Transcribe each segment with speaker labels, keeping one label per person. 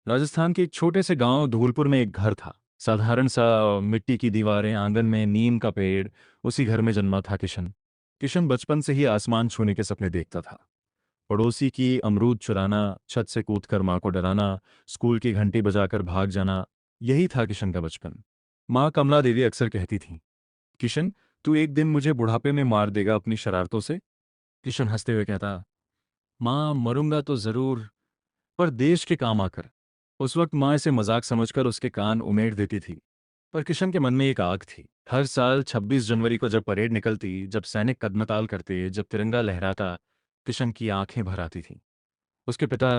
Speaker 1: राजस्थान के एक छोटे से गांव धौलपुर में एक घर था। साधारण सा, मिट्टी की दीवारें, आंगन में नीम का पेड़। उसी घर में जन्मा था किशन। किशन बचपन से ही आसमान छूने के सपने देखता था। पड़ोसी की अमरूद चुराना, छत से कूदकर माँ को डराना, स्कूल की घंटी बजाकर भाग जाना, यही था किशन का बचपन। माँ कमला देवी अक्सर कहती थी, किशन, तू एक दिन मुझे बुढ़ापे में मार देगा अपनी शरारतों से। किशन हंसते हुए कहता, माँ मरूंगा तो जरूर, पर देश के काम आकर। उस वक्त माँ इसे मजाक समझकर उसके कान उमेड़ देती थी, पर किशन के मन में एक आग थी। हर साल 26 जनवरी को जब परेड निकलती, जब सैनिक कदमताल करते, जब तिरंगा लहराता, किशन की आंखें भर आती थीं। उसके पिता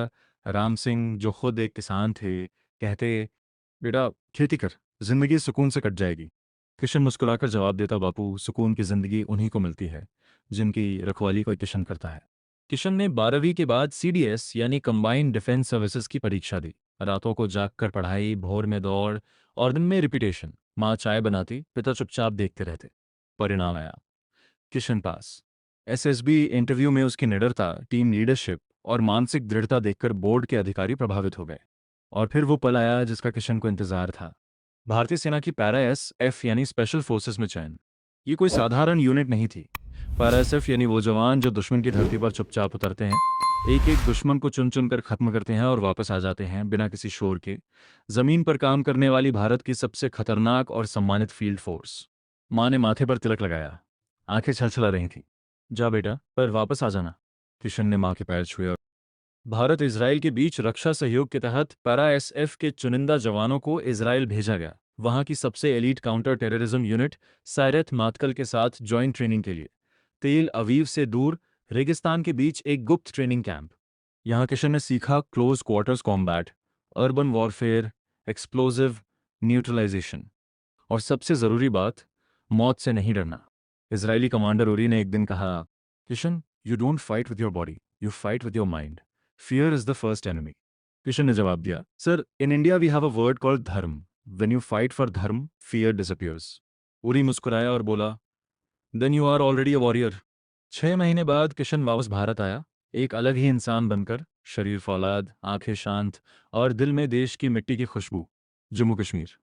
Speaker 1: राम सिंह, जो खुद एक किसान थे, कहते, बेटा खेती कर, जिंदगी सुकून से कट जाएगी। किशन मुस्कुराकर जवाब देता, बापू, सुकून की जिंदगी उन्हीं को मिलती है जिनकी रखवाली कोई किशन करता है। किशन ने 12वीं के बाद CDS यानी कंबाइंड डिफेंस सर्विसेज की परीक्षा दी। रातों को जागकर पढ़ाई, भोर में दौड़ और दिन में रिपीटेशन। माँ चाय बनाती, पिता चुपचाप देखते रहते। परिणाम आया, किशन पास। SSB इंटरव्यू में उसकी निडरता, टीम लीडरशिप और मानसिक दृढ़ता देखकर बोर्ड के अधिकारी प्रभावित हो गए। और फिर वो पल आया जिसका किशन को इंतजार था। भारतीय सेना की पैरा एफ यानी स्पेशल फोर्सेस में चयन। ये कोई साधारण यूनिट नहीं थी। पैरा एफ यानी वो जवान जो दुश्मन की धरती पर चुपचाप उतरते हैं, एक एक दुश्मन को चुन चुन कर खत्म करते हैं और वापस आ जाते हैं बिना किसी शोर के। जमीन पर काम करने वाली भारत की सबसे खतरनाक और सम्मानित फील्ड फोर्स। माँ ने माथे पर तिलक लगाया, आंखें छलछला रही थी। जा बेटा, पर वापस आ जाना। किशन ने माँ के पैर छुए और भारत इजराइल के बीच रक्षा सहयोग के तहत पैरा एफ के चुनिंदा जवानों को इजराइल भेजा गया, वहां की सबसे एलीट काउंटर टेररिज्म यूनिट सायरथ मातकल के साथ ज्वाइंट ट्रेनिंग के लिए। तेल अवीव से दूर रेगिस्तान के बीच एक गुप्त ट्रेनिंग कैंप। यहाँ किशन ने सीखा close quarters combat, urban warfare, explosive, neutralization और सबसे ज़रूरी बात, मौत से नहीं डरना। इजरायली कमांडर उरी ने एक दिन कहा, Kishan, you don't fight with your body, you fight with your mind. Fear is the first enemy. Kishan ने जवाब दिया, sir, in India we have a word called dharma. When you fight for dharma, fear disappears. Uri मुस्कुराया और बोला, then you are already a warrior. 6 महीने बाद किशन वापस भारत आया, एक अलग ही इंसान बनकर। शरीर फौलाद, आंखें शांत और दिल में देश की मिट्टी की खुशबू। जम्मू कश्मीर,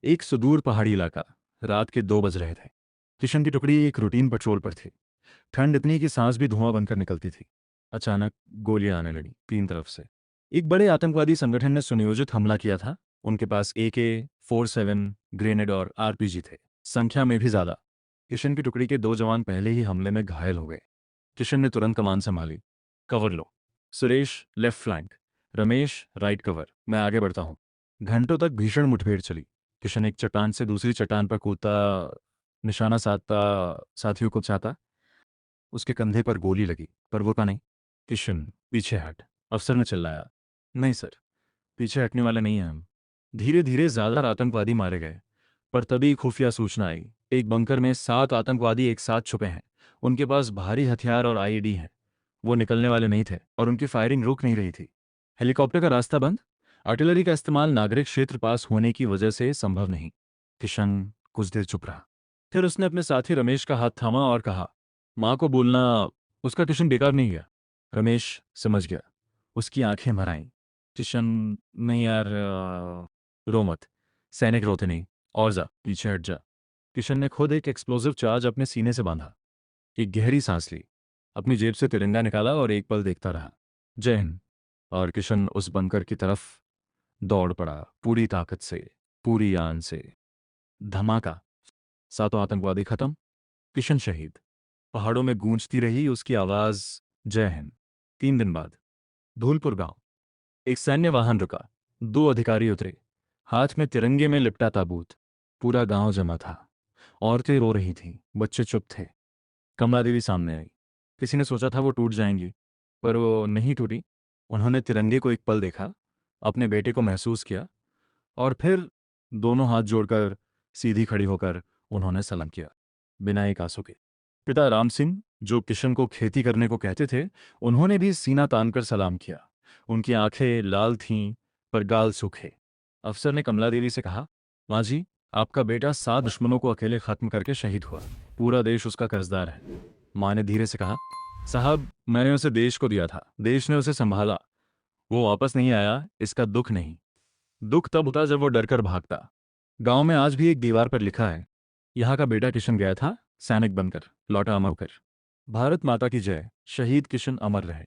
Speaker 1: एक सुदूर पहाड़ी इलाका। रात के 2 बज रहे थे। किशन की टुकड़ी एक रूटीन पेट्रोल पर थी। ठंड इतनी कि सांस भी धुआं बनकर निकलती थी। अचानक गोलियां आने लगी 3 तरफ से। एक बड़े आतंकवादी संगठन ने सुनियोजित हमला किया था। उनके पास AK-47, ग्रेनेड और RPG थे, संख्या में भी ज्यादा। किशन की टुकड़ी के 2 जवान पहले ही हमले में घायल हो गए। किशन ने तुरंत कमान संभाली। कवर लो। Suresh left flank, Ramesh right cover, मैं आगे बढ़ता हूँ। घंटों तक भीषण मुठभेड़ चली। किशन एक चट्टान से दूसरी चट्टान पर कूदता, निशाना साधता, साथियों को चाहता। उसके कंधे पर गोली लगी, पर वो का नहीं। किशन, पीछे हट। अफसर ने चिल्लाया। नहीं सर, पीछे हटने वाले नहीं हैं हम। धीरे धीरे ज्यादा आतंकवादी मारे गए, पर तभी खुफिया सूचना आई, एक बंकर में 7 आतंकवादी एक साथ छुपे हैं। उनके पास भारी हथियार और IED हैं। वो निकलने वाले नहीं थे और उनकी फायरिंग रुक नहीं रही थी। हेलीकॉप्टर का रास्ता बंद, आर्टिलरी का इस्तेमाल नागरिक क्षेत्र पास होने की वजह से संभव नहीं। किशन कुछ देर चुप रहा। फिर उसने अपने साथी रमेश का हाथ थामा और कहा, माँ को बोलना उसका किशन बेकार नहीं गया। रमेश समझ गया। उसकी आंखें भर आईं। किशन, नहीं यार, रो मत। सैनिक रोते नहीं। और जा, पीछे हट जा। किशन ने खुद एक एक्सप्लोसिव चार्ज अपने सीने से बांधा। एक गहरी सांस ली, अपनी जेब से तिरंगा निकाला और एक पल देखता रहा। जय हिंद। और किशन उस बंकर की तरफ दौड़ पड़ा, पूरी ताकत से, पूरी आन से। धमाका। 7 आतंकवादी खत्म, किशन शहीद। पहाड़ों में गूंजती रही उसकी आवाज, जय हिंद। 3 दिन बाद धौलपुर गांव। एक सैन्य वाहन रुका। 2 अधिकारी उतरे, हाथ में तिरंगे में लिपटा ताबूत। पूरा गांव जमा था। औरतें रो रही थीं, बच्चे चुप थे। कमला देवी सामने आई। किसी ने सोचा था वो टूट जाएंगी, पर वो नहीं टूटी। उन्होंने तिरंगे को एक पल देखा, अपने बेटे को महसूस किया, और फिर दोनों हाथ जोड़कर सीधी खड़ी होकर उन्होंने सलाम किया, बिना एक आंसू के। पिता राम सिंह, जो किशन को खेती करने को कहते थे, उन्होंने भी सीना तानकर सलाम किया। उनकी आंखें लाल थीं, पर गाल सूखे। अफसर ने कमला देवी से कहा, माँ जी, आपका बेटा 7 दुश्मनों को अकेले खत्म करके शहीद हुआ। पूरा देश उसका कर्जदार है। माँ ने धीरे से कहा, साहब, मैंने उसे देश को दिया था, देश ने उसे संभाला। वो वापस नहीं आया, इसका दुख नहीं। दुख तब होता जब वो डरकर भागता। गांव में आज भी एक दीवार पर लिखा है, यहाँ का बेटा किशन गया था सैनिक बनकर, लौटा अमर होकर। भारत माता की जय, शहीद किशन अमर रहे।